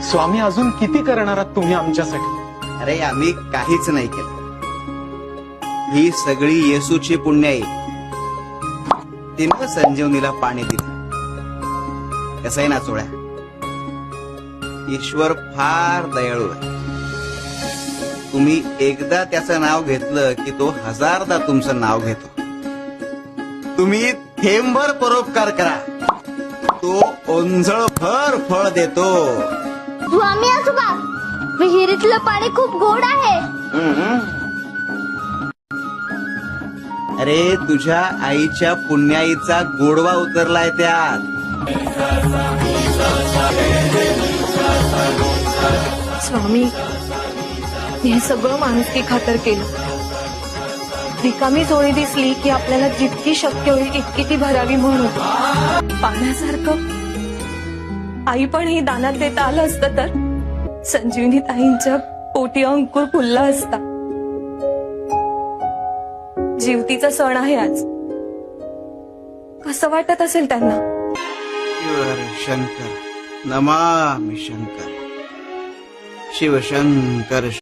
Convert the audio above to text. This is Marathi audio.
स्वामी अजून किती करणार आहात तुम्ही आमच्यासाठी? अरे आम्ही काहीच नाही केलं. ही सगळी येसूची पुण्य आहे. तिनं संजीवनीला पाणी दिलं. कसं आहे ना चोळ्या, ईश्वर फार दयाळू आहे. तुम्ही एकदा त्याचं नाव घेतलं की तो हजारदा तुमचं नाव घेतो. तुम्ही थेंबभर परोपकार करा, तो ओंजळभर फळ देतो. स्वामी आजोबा, विहिरीतलं पाणी खूप गोड आहे. अरे तुझ्या आईच्या पुण्याईचा गोडवा उतरलाय त्यात. स्वामी, हे सगळं माणुसकी खातर केलं. रिकामी जोळी दिसली की आपल्याला जितकी शक्य होईल तितकी ती भरावी म्हणून. पाण्यासारखं आई पण ही दानात देता आलं असतं तर संजीवनी ताईंच्या पोटी अंकुर फुलला असता. जीवतीचा सण आहे आज. कसं वाटत असेल त्यांना? शंकर नमामि शंकर, शिवशंकर.